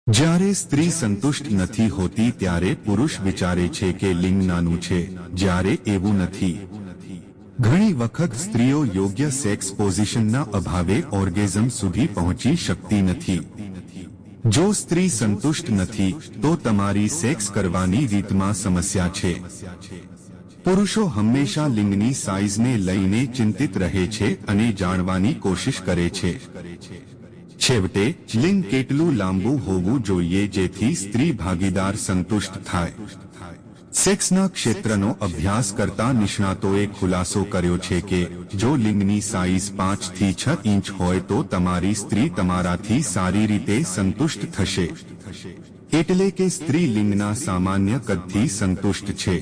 જ્યારે સ્ત્રી સંતુષ્ટ નથી હોતી ત્યારે પુરુષ વિચારે છે કે લિંગ નાનું છે, જ્યારે એવું નથી. ઘણી વખત સ્ત્રીઓ યોગ્ય સેક્સ પોઝિશનના અભાવે ઓર્ગેઝમ સુધી પહોંચી શકતી નથી. જો સ્ત્રી સંતુષ્ટ નથી તો તમારી સેક્સ કરવાની રીતમાં સમસ્યા છે. પુરુષો હંમેશા લિંગની સાઇઝને લઈને ચિંતિત રહે છે અને જાણવાની કોશિશ કરે છે. છેવટે લિંગ કેટલું લાંબુ હોવું જોઈએ જેથી સ્ત્રી ભાગીદાર સંતુષ્ટ થાય. સેક્સના ક્ષેત્રનો અભ્યાસ કરતા નિષ્ણાતોએ ખુલાસો કર્યો છે કે જો લિંગની સાઇઝ 5 થી 6 ઇંચ હોય તો તમારી સ્ત્રી તમારાથી સારી રીતે સંતુષ્ટ થશે. એટલે કે સ્ત્રી લિંગના સામાન્ય કદથી સંતુષ્ટ છે.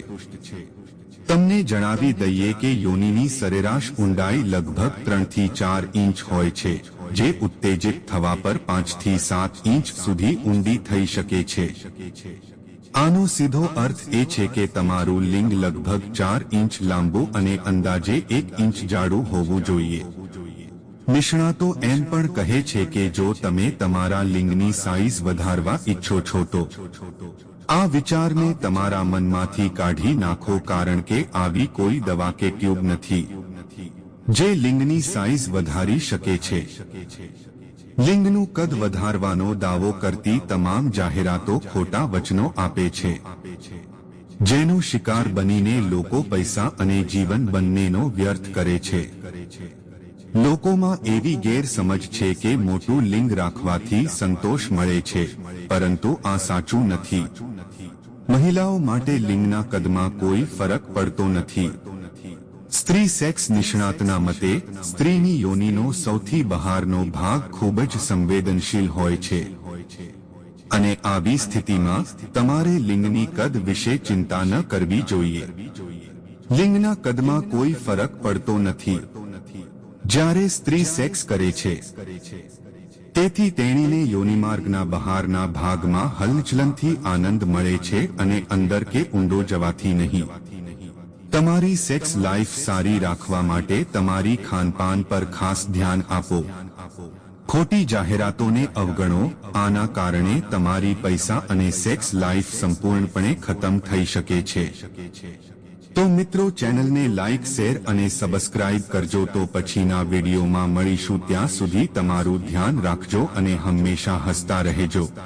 તમને જણાવી દઈએ કે યોનિની સરેરાશ ઊંડાઈ લગભગ 3 થી 4 ઇંચ હોય છે, જે ઉત્તેજિત થવા પર 5 થી 7 ઇંચ સુધી ઊંડી થઈ શકે છે. આનો સીધો અર્થ એ છે કે તમારું લિંગ લગભગ 4 ઇંચ લાંબુ અને અંદાજે 1 ઇંચ જાડું હોવું જોઈએ. નિષ્ણાતો એમ પણ કહે છે કે જો તમે તમારા લિંગની સાઇઝ વધારવા ઈચ્છો છો તો આ વિચારને તમારા મનમાંથી કાઢી નાખો, કારણ કે આવી કોઈ દવા કે ટ્યુબ નથી જે લિંગની સાઇઝ વધારી શકે છે. લિંગનું કદ વધારવાનો દાવો કરતી તમામ જાહેરાતો ખોટા વચનો આપે છે, જેનો શિકાર બનીને લોકો પૈસા અને જીવન બંનેનો વ્યર્થ કરે છે. લોકોમાં એવી ગેરસમજ છે કે મોટું લિંગ રાખવાથી સંતોષ મળે છે, પરંતુ આ સાચું નથી. મહિલાઓ માટે લિંગના કદમાં કોઈ ફરક પડતો નથી. સ્ત્રી સેક્સ નિષ્ણાતના મતે સ્ત્રીની યોનિનો સૌથી બહારનો ભાગ ખૂબ જ સંવેદનશીલ હોય છે અને આવી સ્થિતિમાં તમારે લિંગની કદ વિશે ચિંતા ન કરવી જોઈએ. લિંગના કદમાં કોઈ ફરક પડતો નથી જ્યારે સ્ત્રી સેક્સ કરે છે. તેથી તેણીને યોનિમાર્ગના બહારના ભાગમાં હલનચલનથી આનંદ મળે છે અને અંદર કે ઊંડો જવાથી નહીં. તમારી સેક્સ લાઈફ સારી રાખવા માટે તમારી ખાનપાન પર ખાસ ધ્યાન આપો. ખોટી જાહેરાતોને અવગણો. આના કારણે તમારી પૈસા અને સેક્સ લાઈફ સંપૂર્ણપણે ખતમ થઈ શકે છે. તો મિત્રો, ચેનલને લાઇક, શેર અને સબસ્ક્રાઇબ કરજો. તો પછીના વિડીયોમાં મળીશું. ત્યાં સુધી તમારું ધ્યાન રાખજો અને હંમેશા હસતા રહેજો.